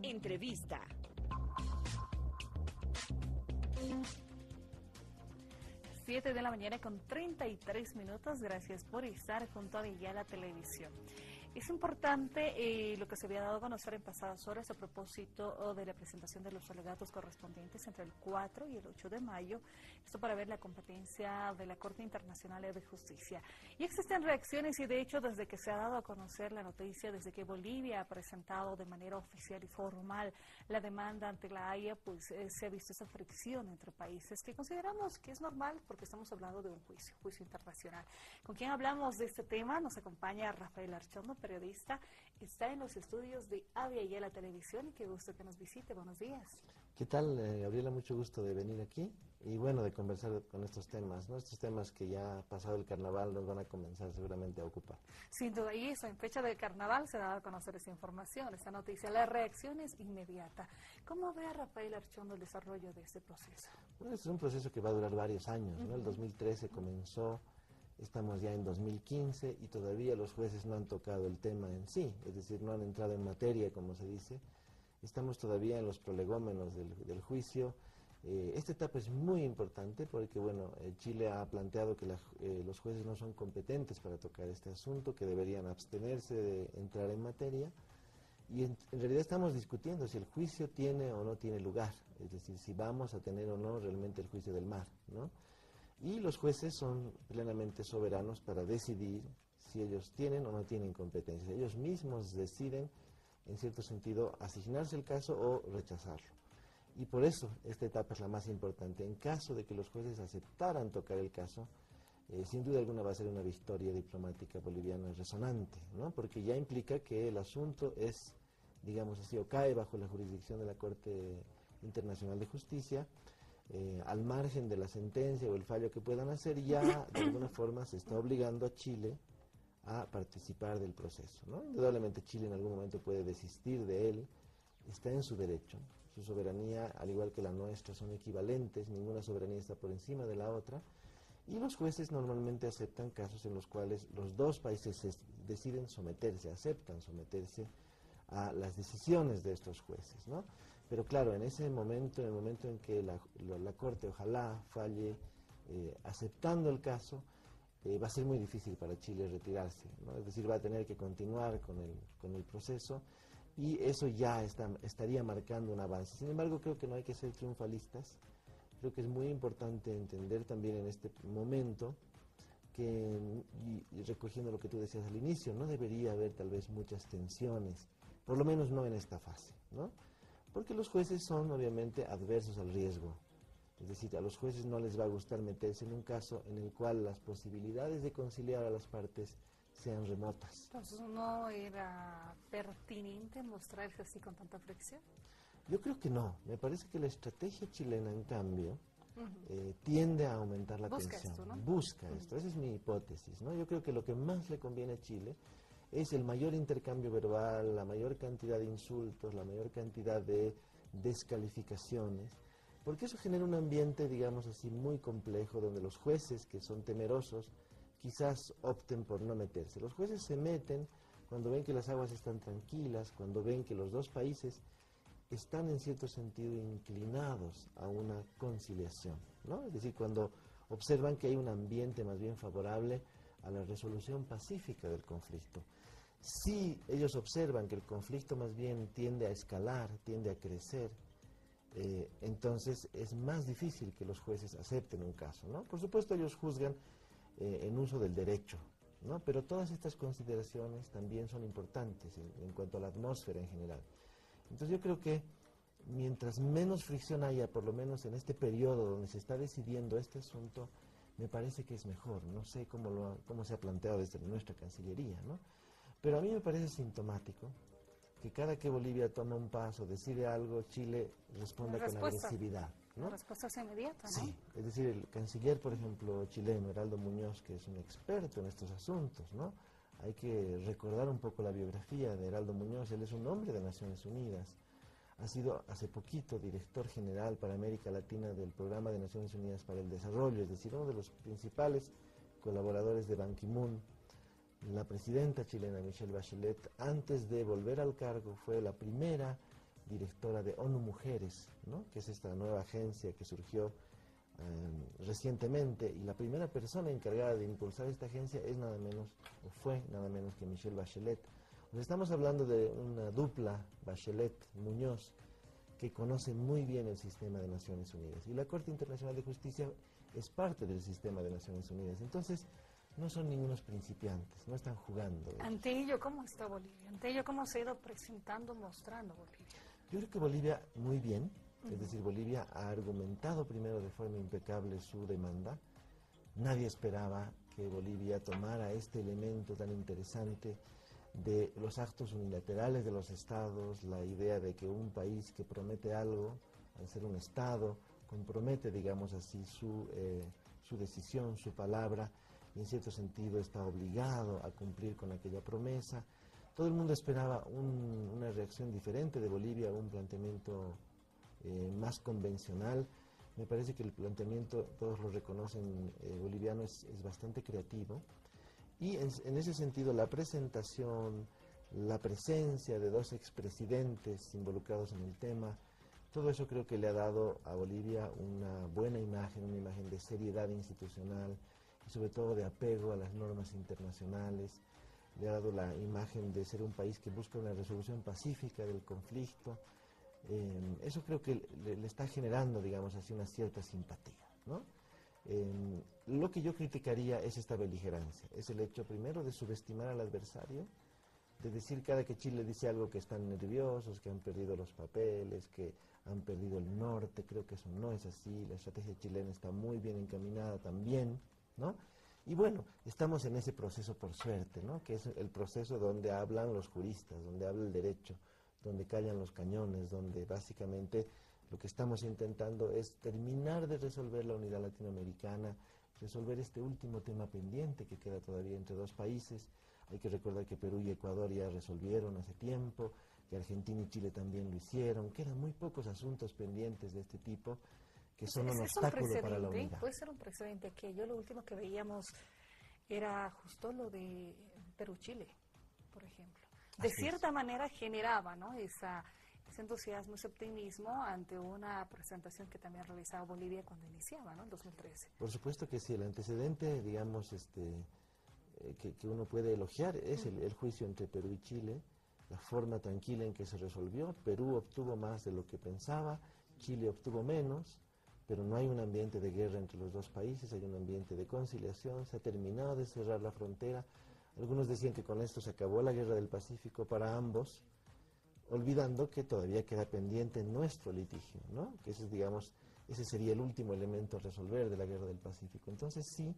Entrevista. Siete de la mañana con 33 minutos. Gracias por estar junto a Avellala Televisión. Es importante lo que se había dado a conocer en pasadas horas a propósito de la presentación de los alegatos correspondientes entre el 4 y el 8 de mayo, esto para ver la competencia de la Corte Internacional de Justicia. Y existen reacciones y de hecho desde que se ha dado a conocer la noticia, desde que Bolivia ha presentado de manera oficial y formal la demanda ante la Haya, pues se ha visto esa fricción entre países que consideramos que es normal porque estamos hablando de un juicio internacional. ¿Con quién hablamos de este tema? Nos acompaña Rafael Archondo, periodista, está en los estudios de Avellala Televisión y qué gusto que nos visite. Buenos días. ¿Qué tal, Gabriela? Mucho gusto de venir aquí y bueno, de conversar con estos temas, ¿no? Estos temas que ya pasado el carnaval nos van a comenzar seguramente a ocupar. Sin duda, y eso, en fecha de carnaval se da a conocer esa información, esta noticia. La reacción es inmediata. ¿Cómo ve a Rafael Archondo el desarrollo de este proceso? Bueno, es un proceso que va a durar varios años, ¿no? El 2013 comenzó. Estamos ya en 2015 y todavía los jueces no han tocado el tema en sí, es decir, no han entrado en materia, como se dice. Estamos todavía en los prolegómenos del juicio. Esta etapa es muy importante porque, bueno, Chile ha planteado que los jueces no son competentes para tocar este asunto, que deberían abstenerse de entrar en materia. Y en realidad estamos discutiendo si el juicio tiene o no tiene lugar, es decir, si vamos a tener o no realmente el juicio del mar, ¿no? Y los jueces son plenamente soberanos para decidir si ellos tienen o no tienen competencia. Ellos mismos deciden, en cierto sentido, asignarse el caso o rechazarlo. Y por eso esta etapa es la más importante. En caso de que los jueces aceptaran tocar el caso, sin duda alguna va a ser una victoria diplomática boliviana resonante, ¿no? Porque ya implica que el asunto es, digamos así, o cae bajo la jurisdicción de la Corte Internacional de Justicia. Al margen de la sentencia o el fallo que puedan hacer, ya de alguna forma se está obligando a Chile a participar del proceso, ¿no? Indudablemente Chile en algún momento puede desistir de él, está en su derecho, su soberanía, al igual que la nuestra, son equivalentes, ninguna soberanía está por encima de la otra, y los jueces normalmente aceptan casos en los cuales los dos países deciden someterse, aceptan someterse a las decisiones de estos jueces, ¿no? Pero claro, en ese momento, en el momento en que la Corte ojalá falle aceptando el caso, va a ser muy difícil para Chile retirarse, ¿no? Es decir, va a tener que continuar con el proceso y eso ya estaría marcando un avance. Sin embargo, creo que no hay que ser triunfalistas, creo que es muy importante entender también en este momento que, y recogiendo lo que tú decías al inicio, no debería haber tal vez muchas tensiones, por lo menos no en esta fase, ¿no? Porque los jueces son obviamente adversos al riesgo, es decir, a los jueces no les va a gustar meterse en un caso en el cual las posibilidades de conciliar a las partes sean remotas. Entonces, ¿no era pertinente mostrarse así con tanta fricción? Yo creo que no, me parece que la estrategia chilena, en cambio, tiende a aumentar la tensión. Esto, ¿no? Busca esto, esa es mi hipótesis, ¿no? Yo creo que lo que más le conviene a Chile es el mayor intercambio verbal, la mayor cantidad de insultos, la mayor cantidad de descalificaciones, porque eso genera un ambiente, digamos así, muy complejo, donde los jueces, que son temerosos, quizás opten por no meterse. Los jueces se meten cuando ven que las aguas están tranquilas, cuando ven que los dos países están en cierto sentido inclinados a una conciliación, ¿no? Es decir, cuando observan que hay un ambiente más bien favorable a la resolución pacífica del conflicto. Si ellos observan que el conflicto más bien tiende a escalar, tiende a crecer, entonces es más difícil que los jueces acepten un caso, ¿no? Por supuesto ellos juzgan en uso del derecho, ¿no? Pero todas estas consideraciones también son importantes en cuanto a la atmósfera en general. Entonces yo creo que mientras menos fricción haya, por lo menos en este periodo donde se está decidiendo este asunto, me parece que es mejor. No sé cómo se ha planteado desde nuestra Cancillería, ¿no? Pero a mí me parece sintomático que cada que Bolivia toma un paso, decide algo, Chile responda con agresividad, ¿no? La respuesta es inmediata, ¿no? Sí, es decir, el canciller, por ejemplo, chileno, Heraldo Muñoz, que es un experto en estos asuntos, ¿no? Hay que recordar un poco la biografía de Heraldo Muñoz. Él es un hombre de Naciones Unidas, ha sido hace poquito director general para América Latina del Programa de Naciones Unidas para el Desarrollo, es decir, uno de los principales colaboradores de Ban Ki-moon. La presidenta chilena Michelle Bachelet, antes de volver al cargo, fue la primera directora de ONU Mujeres, ¿no? Que es esta nueva agencia que surgió recientemente, y la primera persona encargada de impulsar esta agencia es nada menos, o fue nada menos que Michelle Bachelet. Pues estamos hablando de una dupla, Bachelet-Muñoz, que conoce muy bien el sistema de Naciones Unidas. Y la Corte Internacional de Justicia es parte del sistema de Naciones Unidas. Entonces, no son ningunos principiantes, no están jugando. Ante ello, ¿cómo está Bolivia? Ante ello, ¿cómo se ha ido presentando, mostrando Bolivia? Yo creo que Bolivia muy bien, es decir, Bolivia ha argumentado primero de forma impecable su demanda. Nadie esperaba que Bolivia tomara este elemento tan interesante de los actos unilaterales de los estados, la idea de que un país que promete algo, al ser un estado, compromete, digamos así, su decisión, su palabra, y en cierto sentido está obligado a cumplir con aquella promesa. Todo el mundo esperaba una reacción diferente de Bolivia, un planteamiento más convencional. Me parece que el planteamiento, todos lo reconocen, boliviano es bastante creativo. Y en ese sentido, la presentación, la presencia de dos expresidentes involucrados en el tema, todo eso creo que le ha dado a Bolivia una buena imagen, una imagen de seriedad institucional y sobre todo de apego a las normas internacionales. Le ha dado la imagen de ser un país que busca una resolución pacífica del conflicto. Eso creo que le está generando, digamos así, una cierta simpatía, ¿no? Lo que yo criticaría es esta beligerancia, es el hecho primero de subestimar al adversario, de decir cada que Chile dice algo que están nerviosos, que han perdido los papeles, que han perdido el norte. Creo que eso no es así, la estrategia chilena está muy bien encaminada también, ¿no? Y bueno, estamos en ese proceso por suerte, ¿no? Que es el proceso donde hablan los juristas, donde habla el derecho, donde callan los cañones, donde básicamente lo que estamos intentando es terminar de resolver la unidad latinoamericana, resolver este último tema pendiente que queda todavía entre dos países. Hay que recordar que Perú y Ecuador ya resolvieron hace tiempo, que Argentina y Chile también lo hicieron. Quedan muy pocos asuntos pendientes de este tipo que son un obstáculo para la unidad. Puede ser un precedente que yo lo último que veíamos era justo lo de Perú-Chile, por ejemplo. De cierta manera generaba, ¿no?, ese entusiasmo, ese optimismo ante una presentación que también realizaba Bolivia cuando iniciaba, ¿no?, en 2013. Por supuesto que sí, el antecedente, digamos, que uno puede elogiar es el juicio entre Perú y Chile, la forma tranquila en que se resolvió. Perú obtuvo más de lo que pensaba, Chile obtuvo menos, pero no hay un ambiente de guerra entre los dos países, hay un ambiente de conciliación, se ha terminado de cerrar la frontera. Algunos decían que con esto se acabó la guerra del Pacífico para ambos, olvidando que todavía queda pendiente nuestro litigio, ¿no? Que ese, digamos, ese sería el último elemento a resolver de la guerra del Pacífico. Entonces sí,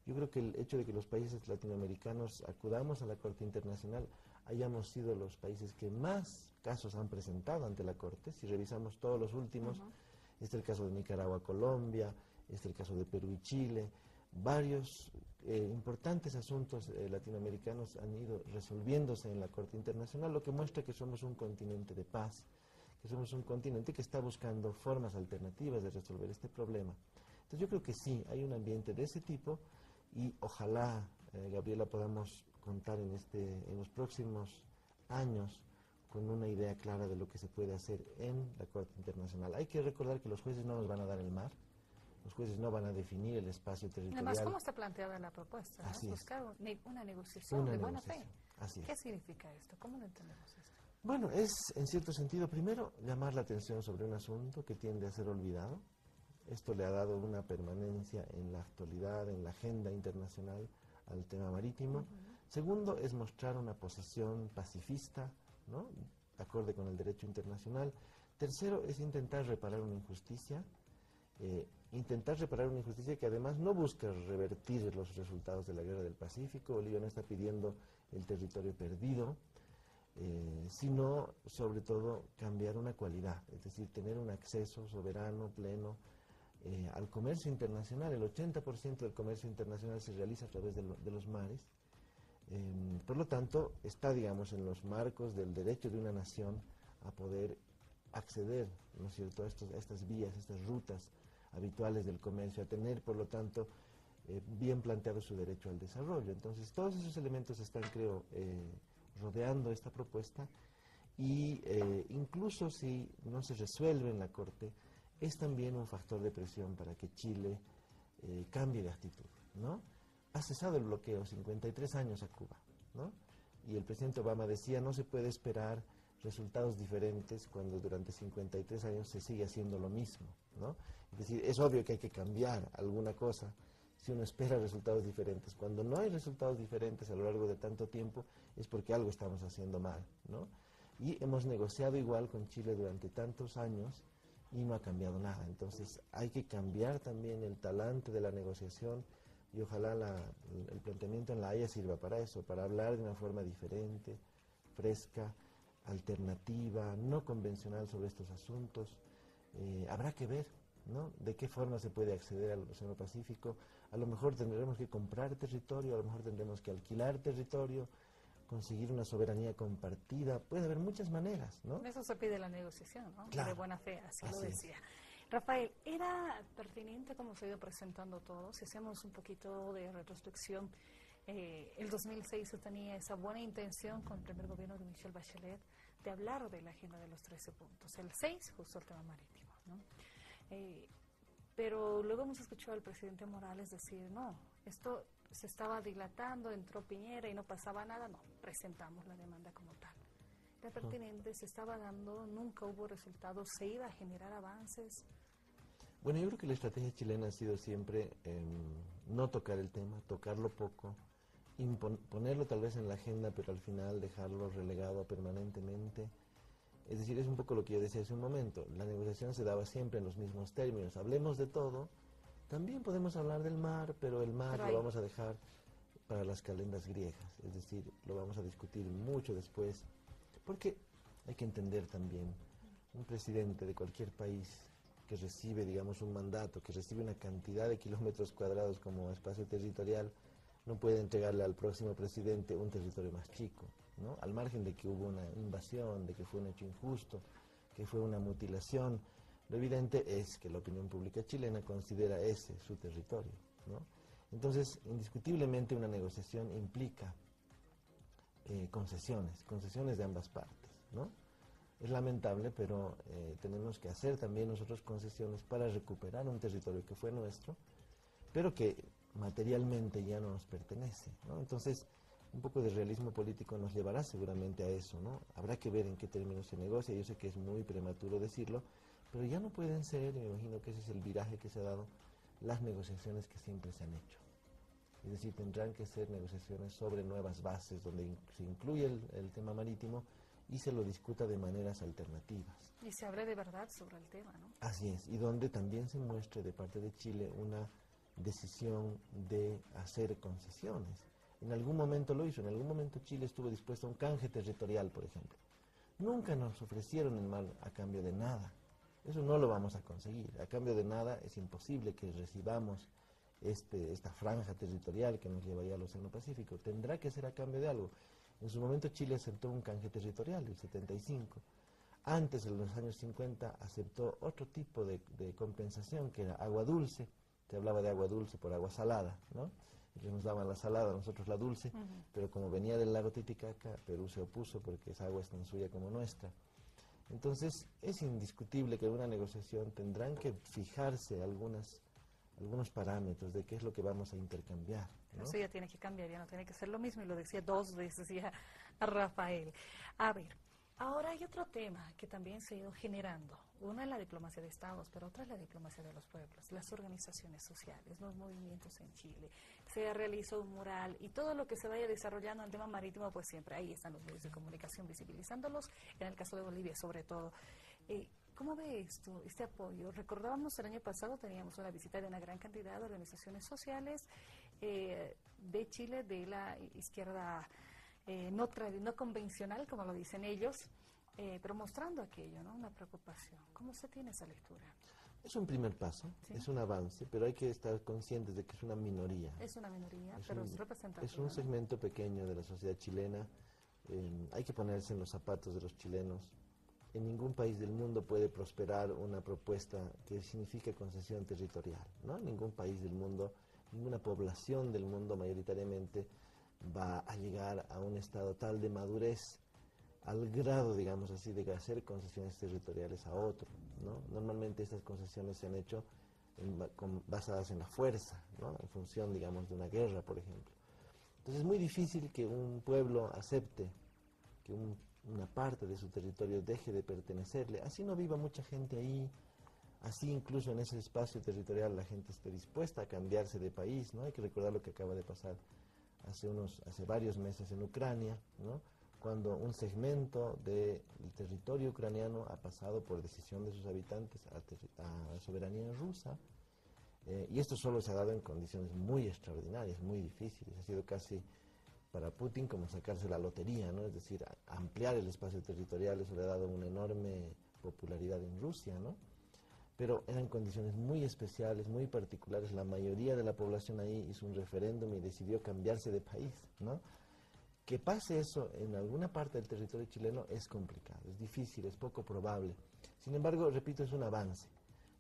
yo creo que el hecho de que los países latinoamericanos acudamos a la Corte Internacional, hayamos sido los países que más casos han presentado ante la Corte. Si revisamos todos los últimos, este es el caso de Nicaragua, Colombia, este es el caso de Perú y Chile. Varios importantes asuntos latinoamericanos han ido resolviéndose en la Corte Internacional, lo que muestra que somos un continente de paz, que somos un continente que está buscando formas alternativas de resolver este problema. Entonces yo creo que sí, hay un ambiente de ese tipo y ojalá, Gabriela, podamos contar en los próximos años con una idea clara de lo que se puede hacer en la Corte Internacional. Hay que recordar que los jueces no nos van a dar el mar, los jueces no van a definir el espacio territorial. Además, ¿cómo está planteada la propuesta? Así buscar una negociación de buena fe. Así ¿Qué es. significa esto? ¿Cómo lo entendemos esto? Bueno, es en cierto sentido, primero, llamar la atención sobre un asunto que tiende a ser olvidado. Esto le ha dado una permanencia en la actualidad, en la agenda internacional al tema marítimo. Segundo, es mostrar una posición pacifista, ¿no?, acorde con el derecho internacional. Tercero, es intentar reparar una injusticia, que además no busca revertir los resultados de la guerra del Pacífico. Bolivia no está pidiendo el territorio perdido, sino sobre todo cambiar una cualidad, es decir, tener un acceso soberano, pleno, al comercio internacional. El 80% del comercio internacional se realiza a través de los mares. Por lo tanto, está, digamos, en los marcos del derecho de una nación a poder acceder, ¿no es cierto?, a estas vías, estas rutas habituales del comercio, a tener, por lo tanto, bien planteado su derecho al desarrollo. Entonces, todos esos elementos están, creo, rodeando esta propuesta y incluso si no se resuelve en la Corte, es también un factor de presión para que Chile cambie de actitud, ¿no? Ha cesado el bloqueo 53 años a Cuba, ¿no? Y el presidente Obama decía, no se puede esperar resultados diferentes cuando durante 53 años se sigue haciendo lo mismo, ¿no? Es decir, es obvio que hay que cambiar alguna cosa si uno espera resultados diferentes. Cuando no hay resultados diferentes a lo largo de tanto tiempo es porque algo estamos haciendo mal, ¿no? Y hemos negociado igual con Chile durante tantos años y no ha cambiado nada. Entonces hay que cambiar también el talante de la negociación y ojalá el planteamiento en la Haya sirva para eso, para hablar de una forma diferente, fresca, alternativa, no convencional sobre estos asuntos. Habrá que ver, ¿no?, de qué forma se puede acceder al Océano Pacífico. A lo mejor tendremos que comprar territorio, a lo mejor tendremos que alquilar territorio, conseguir una soberanía compartida. Puede haber muchas maneras, ¿no? Eso se pide la negociación, ¿no? Claro. De buena fe, así lo Así decía. Rafael, ¿era pertinente cómo se ha ido presentando todo? Si hacemos un poquito de retrospección, el 2006 se tenía esa buena intención con el primer gobierno de Michelle Bachelet de hablar de la agenda de los 13 puntos. El 6, justo el tema marítimo, ¿no? Pero luego hemos escuchado al presidente Morales decir, no, esto se estaba dilatando, entró Piñera y no pasaba nada. No, presentamos la demanda como tal. Era pertinente, se estaba dando, nunca hubo resultados, se iba a generar avances. Bueno, yo creo que la estrategia chilena ha sido siempre no tocar el tema, tocarlo poco, ponerlo tal vez en la agenda, pero al final dejarlo relegado permanentemente. Es decir, es un poco lo que yo decía hace un momento, la negociación se daba siempre en los mismos términos, hablemos de todo, también podemos hablar del mar, pero el mar lo vamos a dejar para las calendas griegas, es decir, lo vamos a discutir mucho después, porque hay que entender también, un presidente de cualquier país que recibe, digamos, un mandato, que recibe una cantidad de kilómetros cuadrados como espacio territorial, no puede entregarle al próximo presidente un territorio más chico, ¿no? Al margen de que hubo una invasión, de que fue un hecho injusto, que fue una mutilación, lo evidente es que la opinión pública chilena considera ese su territorio, ¿no? Entonces, indiscutiblemente una negociación implica concesiones de ambas partes, ¿no? Es lamentable, pero tenemos que hacer también nosotros concesiones para recuperar un territorio que fue nuestro, pero que materialmente ya no nos pertenece, ¿no? Entonces, un poco de realismo político nos llevará seguramente a eso, ¿no? Habrá que ver en qué términos se negocia, yo sé que es muy prematuro decirlo, pero ya no pueden ser, y me imagino que ese es el viraje que se ha dado, las negociaciones que siempre se han hecho. Es decir, tendrán que ser negociaciones sobre nuevas bases, donde se incluye el tema marítimo y se lo discuta de maneras alternativas. Y se hable de verdad sobre el tema, ¿no? Así es, y donde también se muestre de parte de Chile una decisión de hacer concesiones. En algún momento lo hizo, en algún momento Chile estuvo dispuesto a un canje territorial, por ejemplo. Nunca nos ofrecieron el mar a cambio de nada. Eso no lo vamos a conseguir. A cambio de nada es imposible que recibamos esta franja territorial que nos llevaría al Océano Pacífico. Tendrá que ser a cambio de algo. En su momento Chile aceptó un canje territorial, el 75. Antes, en los años 50, aceptó otro tipo de compensación, que era agua dulce. Se hablaba de agua dulce por agua salada, ¿no? Ellos nos daban la salada, nosotros la dulce, pero como venía del lago Titicaca, Perú se opuso porque esa agua es tan suya como nuestra. Entonces, es indiscutible que en una negociación tendrán que fijarse algunos parámetros de qué es lo que vamos a intercambiar, ¿no? Eso ya tiene que cambiar, ya no tiene que ser lo mismo, y lo decía dos veces ya Rafael. A ver, ahora hay otro tema que también se ha ido generando. Una es la diplomacia de estados, pero otra es la diplomacia de los pueblos, las organizaciones sociales, los movimientos en Chile. Se realizó un mural y todo lo que se vaya desarrollando en el tema marítimo, pues siempre ahí están los medios de comunicación visibilizándolos, en el caso de Bolivia sobre todo. ¿Cómo ve esto, este apoyo? Recordábamos el año pasado, teníamos una visita de una gran cantidad de organizaciones sociales de Chile, de la izquierda no convencional, como lo dicen ellos, pero mostrando aquello, ¿no? Una preocupación. ¿Cómo se tiene esa lectura? Es un primer paso, ¿sí? Es un avance, pero hay que estar conscientes de que es una minoría. Es una minoría, pero es representativa. Es un segmento pequeño de la sociedad chilena. Hay que ponerse en los zapatos de los chilenos. En ningún país del mundo puede prosperar una propuesta que signifique concesión territorial, ¿no? Ningún país del mundo ninguna población del mundo mayoritariamente va a llegar a un estado tal de madurez al grado, digamos así, de hacer concesiones territoriales a otro, ¿no? Normalmente estas concesiones se han hecho basadas en la fuerza, ¿no? En función, digamos, de una guerra, por ejemplo. Entonces es muy difícil que un pueblo acepte que una parte de su territorio deje de pertenecerle. Así no viva mucha gente ahí, así incluso en ese espacio territorial la gente esté dispuesta a cambiarse de país, ¿no? Hay que recordar lo que acaba de pasar hace varios meses en Ucrania, ¿no? Cuando un segmento del territorio ucraniano ha pasado por decisión de sus habitantes a soberanía rusa, y esto solo se ha dado en condiciones muy extraordinarias, muy difíciles. Ha sido casi para Putin como sacarse la lotería, ¿no? Es decir, ampliar el espacio territorial, eso le ha dado una enorme popularidad en Rusia, ¿no? Pero eran condiciones muy especiales, muy particulares. La mayoría de la población ahí hizo un referéndum y decidió cambiarse de país, ¿no? Que pase eso en alguna parte del territorio chileno es complicado, es difícil, es poco probable. Sin embargo, repito, es un avance,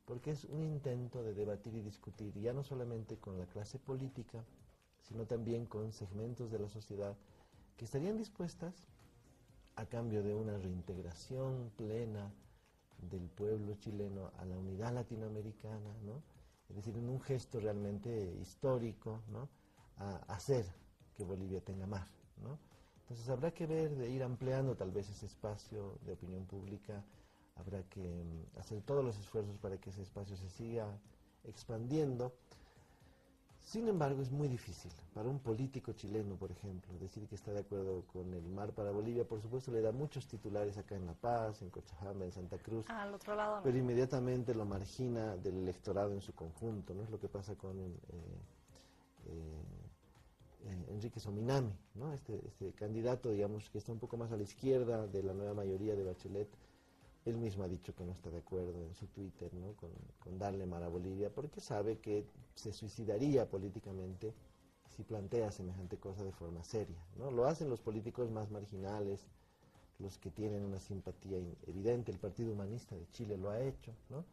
porque es un intento de debatir y discutir, ya no solamente con la clase política, sino también con segmentos de la sociedad que estarían dispuestas, a cambio de una reintegración plena del pueblo chileno a la unidad latinoamericana, ¿no? Es decir, en un gesto realmente histórico, ¿no? A hacer que Bolivia tenga mar, ¿no? Entonces habrá que ver de ir ampliando tal vez ese espacio de opinión pública, habrá que hacer todos los esfuerzos para que ese espacio se siga expandiendo. Sin embargo, es muy difícil para un político chileno, por ejemplo, decir que está de acuerdo con el mar para Bolivia. Por supuesto, le da muchos titulares acá en La Paz, en Cochabamba, en Santa Cruz, Al otro lado no. pero inmediatamente lo margina del electorado en su conjunto, ¿no? Es lo que pasa con Enrique Sominami, ¿no? Este candidato, digamos, que está un poco más a la izquierda de la nueva mayoría de Bachelet. Él mismo ha dicho que no está de acuerdo en su Twitter, ¿no? con darle mar a Bolivia, porque sabe que se suicidaría políticamente si plantea semejante cosa de forma seria, ¿no? Lo hacen los políticos más marginales, los que tienen una simpatía evidente. El Partido Humanista de Chile lo ha hecho, ¿no?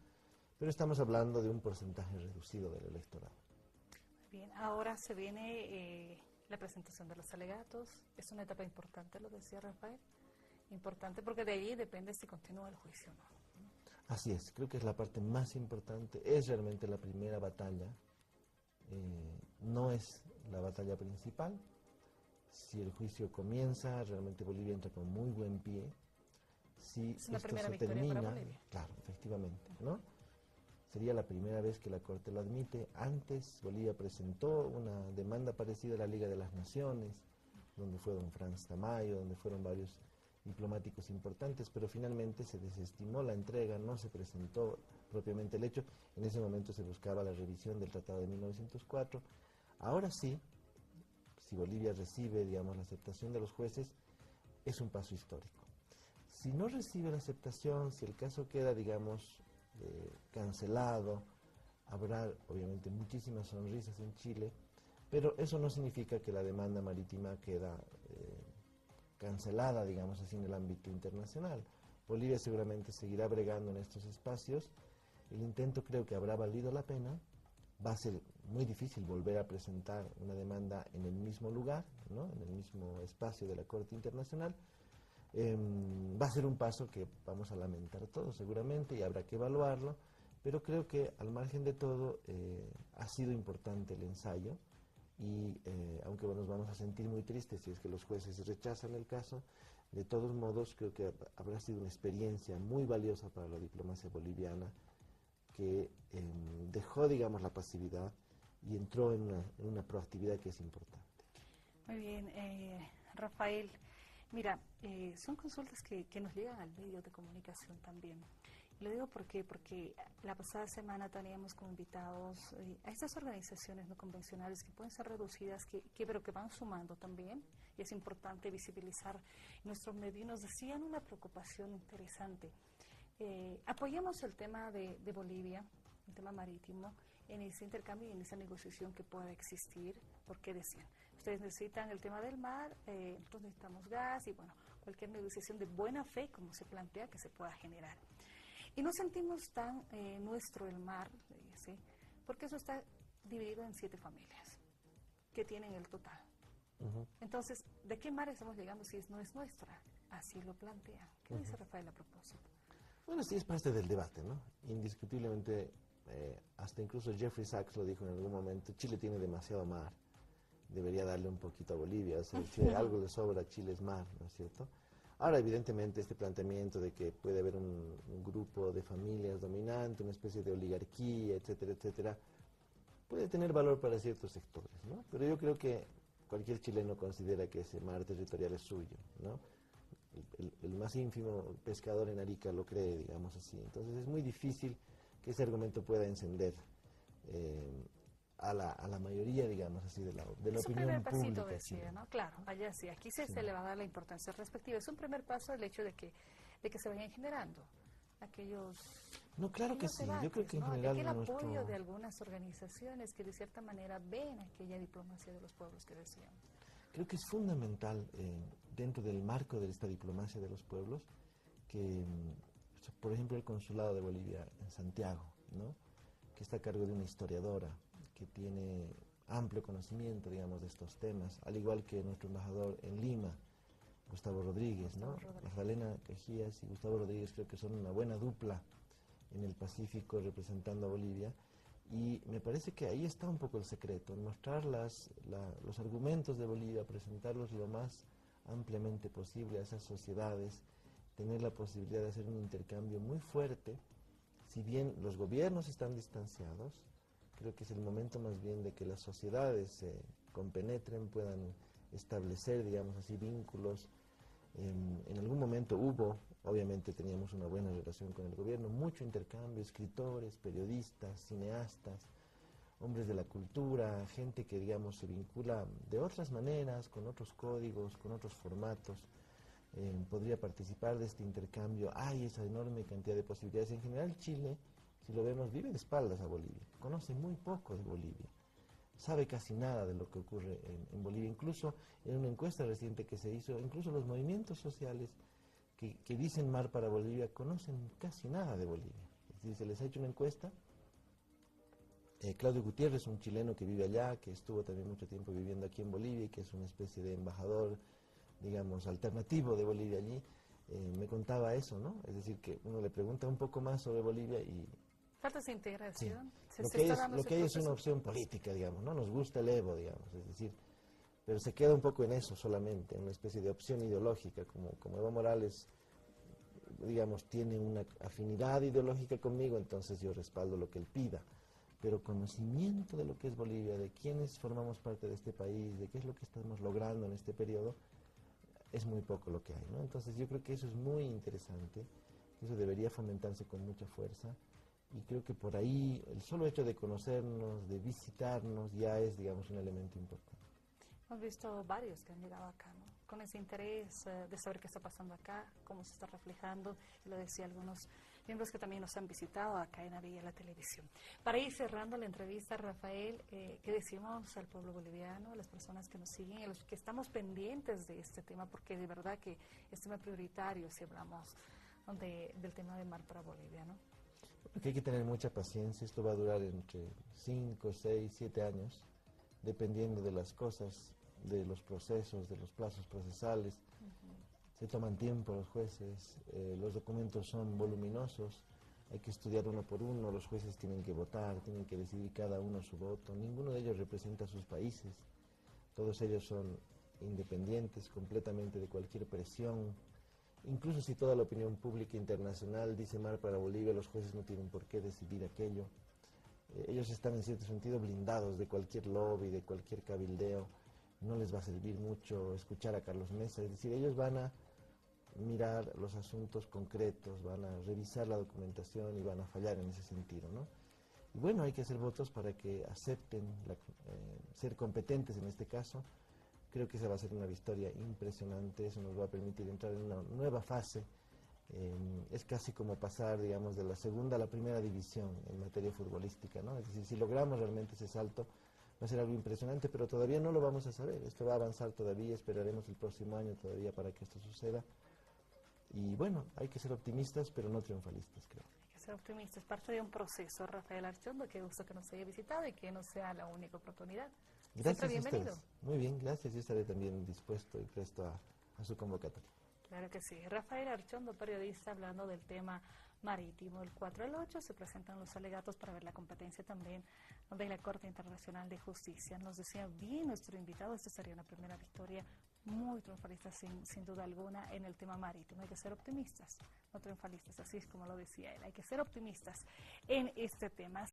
Pero estamos hablando de un porcentaje reducido del electorado. Bien, ahora se viene la presentación de los alegatos. Es una etapa importante, lo decía Rafael. Importante porque de ahí depende si continúa el juicio o no. Así es, creo que es la parte más importante, es realmente la primera batalla, no es la batalla principal. Si el juicio comienza, realmente Bolivia entra con muy buen pie. Si Es una esto primera se victoria termina, para Bolivia. claro, efectivamente, ¿no? Sería la primera vez que la Corte lo admite. Antes Bolivia presentó una demanda parecida a la Liga de las Naciones, donde fue don Franz Tamayo, donde fueron varios diplomáticos importantes, pero finalmente se desestimó la entrega, no se presentó propiamente el hecho. En ese momento se buscaba la revisión del Tratado de 1904. Ahora sí, si Bolivia recibe, digamos, la aceptación de los jueces, es un paso histórico. Si no recibe la aceptación, si el caso queda, digamos, cancelado, habrá obviamente muchísimas sonrisas en Chile, pero eso no significa que la demanda marítima queda cancelada, digamos así, en el ámbito internacional. Bolivia seguramente seguirá bregando en estos espacios. El intento creo que habrá valido la pena. Va a ser muy difícil volver a presentar una demanda en el mismo lugar, ¿no? En el mismo espacio de la Corte Internacional. Va a ser un paso que vamos a lamentar todos seguramente y habrá que evaluarlo, pero creo que al margen de todo ha sido importante el ensayo. Y aunque nos vamos a sentir muy tristes si es que los jueces rechazan el caso, de todos modos creo que habrá sido una experiencia muy valiosa para la diplomacia boliviana, que dejó, digamos, la pasividad y entró en una proactividad que es importante. Muy bien, Rafael. Mira, son consultas que nos llegan al medio de comunicación también. Lo digo porque la pasada semana teníamos como invitados a estas organizaciones no convencionales que pueden ser reducidas, pero que van sumando también, y es importante visibilizar nuestros medios. Y nos decían una preocupación interesante. Apoyamos el tema de Bolivia, el tema marítimo, en ese intercambio y en esa negociación que pueda existir, porque decían, ustedes necesitan el tema del mar, nosotros necesitamos gas, y bueno, cualquier negociación de buena fe, como se plantea, que se pueda generar. Y no sentimos tan nuestro el mar, ¿sí? Porque eso está dividido en 7 familias que tienen el total. Entonces, ¿de qué mar estamos llegando si no es nuestra? Así lo plantea. ¿Qué dice Rafael a propósito? Bueno, sí es parte del debate, ¿no? Indiscutiblemente, hasta incluso Jeffrey Sachs lo dijo en algún momento, Chile tiene demasiado mar, debería darle un poquito a Bolivia, o sea, si algo le sobra a Chile es mar, ¿no es cierto? Ahora, evidentemente, este planteamiento de que puede haber un grupo de familias dominante, una especie de oligarquía, etcétera, etcétera, puede tener valor para ciertos sectores, ¿no? Pero yo creo que cualquier chileno considera que ese mar territorial es suyo, ¿no? El más ínfimo pescador en Arica lo cree, digamos así. Entonces es muy difícil que ese argumento pueda encender a la mayoría, digamos así, de la opinión pública. Decía, ¿no? Claro, allá sí, aquí se le va a dar la importancia respectiva. Es un primer paso el hecho de que se vayan generando aquellos... No, claro que sí, debates, yo creo que en ¿no? general el apoyo de algunas organizaciones que de cierta manera ven aquella diplomacia de los pueblos que decían. Creo que es fundamental dentro del marco de esta diplomacia de los pueblos que, por ejemplo, el Consulado de Bolivia en Santiago, ¿no? Que está a cargo de una historiadora que tiene amplio conocimiento, digamos, de estos temas, al igual que nuestro embajador en Lima, Gustavo Rodríguez, ¿no? Magdalena Cajías y Gustavo Rodríguez creo que son una buena dupla en el Pacífico representando a Bolivia. Y me parece que ahí está un poco el secreto, en mostrar los argumentos de Bolivia, presentarlos lo más ampliamente posible a esas sociedades, tener la posibilidad de hacer un intercambio muy fuerte. Si bien los gobiernos están distanciados, creo que es el momento más bien de que las sociedades se compenetren, puedan establecer, digamos así, vínculos. En algún momento hubo, obviamente teníamos una buena relación con el gobierno, mucho intercambio, escritores, periodistas, cineastas, hombres de la cultura, gente que, digamos, se vincula de otras maneras, con otros códigos, con otros formatos, podría participar de este intercambio. Hay esa enorme cantidad de posibilidades. En general, Chile, si lo vemos, vive de espaldas a Bolivia, conoce muy poco de Bolivia. Sabe casi nada de lo que ocurre en Bolivia. Incluso en una encuesta reciente que se hizo, incluso los movimientos sociales que dicen mar para Bolivia conocen casi nada de Bolivia. Es decir, se les ha hecho una encuesta. Claudio Gutiérrez, un chileno que vive allá, que estuvo también mucho tiempo viviendo aquí en Bolivia y que es una especie de embajador, digamos, alternativo de Bolivia allí, me contaba eso, ¿no? Es decir, que uno le pregunta un poco más sobre Bolivia y... Falta esa integración. Sí. Lo que hay es una opción política, digamos, ¿no? Nos gusta el Evo, digamos, es decir, pero se queda un poco en eso solamente, en una especie de opción ideológica, como Evo Morales, digamos, tiene una afinidad ideológica conmigo, entonces yo respaldo lo que él pida. Pero conocimiento de lo que es Bolivia, de quiénes formamos parte de este país, de qué es lo que estamos logrando en este periodo, es muy poco lo que hay, ¿no? Entonces yo creo que eso es muy interesante, que eso debería fomentarse con mucha fuerza. Y creo que por ahí el solo hecho de conocernos, de visitarnos, ya es, digamos, un elemento importante. Hemos visto varios que han llegado acá, ¿no? Con ese interés de saber qué está pasando acá, cómo se está reflejando, y lo decía algunos miembros que también nos han visitado acá en Avia la Televisión. Para ir cerrando la entrevista, Rafael, ¿qué decimos al pueblo boliviano, a las personas que nos siguen, a los que estamos pendientes de este tema? Porque de verdad que es tema prioritario si hablamos del tema de mar para Bolivia, ¿no? Porque hay que tener mucha paciencia, esto va a durar entre 5, 6, 7 años, dependiendo de las cosas, de los procesos, de los plazos procesales. Se toman tiempo los jueces, los documentos son voluminosos, hay que estudiar uno por uno, los jueces tienen que votar, tienen que decidir cada uno su voto, ninguno de ellos representa a sus países, todos ellos son independientes completamente de cualquier presión. Incluso si toda la opinión pública internacional dice mar para Bolivia, los jueces no tienen por qué decidir aquello. Ellos están en cierto sentido blindados de cualquier lobby, de cualquier cabildeo. No les va a servir mucho escuchar a Carlos Mesa, es decir, ellos van a mirar los asuntos concretos, van a revisar la documentación y van a fallar en ese sentido, ¿no? Y bueno, hay que hacer votos para que acepten ser competentes en este caso. Creo que esa va a ser una victoria impresionante, eso nos va a permitir entrar en una nueva fase. Es casi como pasar, digamos, de la segunda a la primera división en materia futbolística, ¿no? Es decir, si logramos realmente ese salto, va a ser algo impresionante, pero todavía no lo vamos a saber. Esto va a avanzar todavía, esperaremos el próximo año todavía para que esto suceda. Y bueno, hay que ser optimistas, pero no triunfalistas, creo. ser optimista, es parte de un proceso. Rafael Archondo, qué gusto que nos haya visitado y que no sea la única oportunidad. Gracias Siempre a bienvenido. ustedes. Muy bien, gracias. Yo estaré también dispuesto y presto a su convocatoria. Claro que sí. Rafael Archondo, periodista, hablando del tema marítimo. El 4 al 8 se presentan los alegatos para ver la competencia también de la Corte Internacional de Justicia. Nos decía bien nuestro invitado, esta sería una primera victoria muy triunfalista sin duda alguna en el tema marítimo. Hay que ser optimistas, no triunfalistas, así es como lo decía él. Hay que ser optimistas en este tema.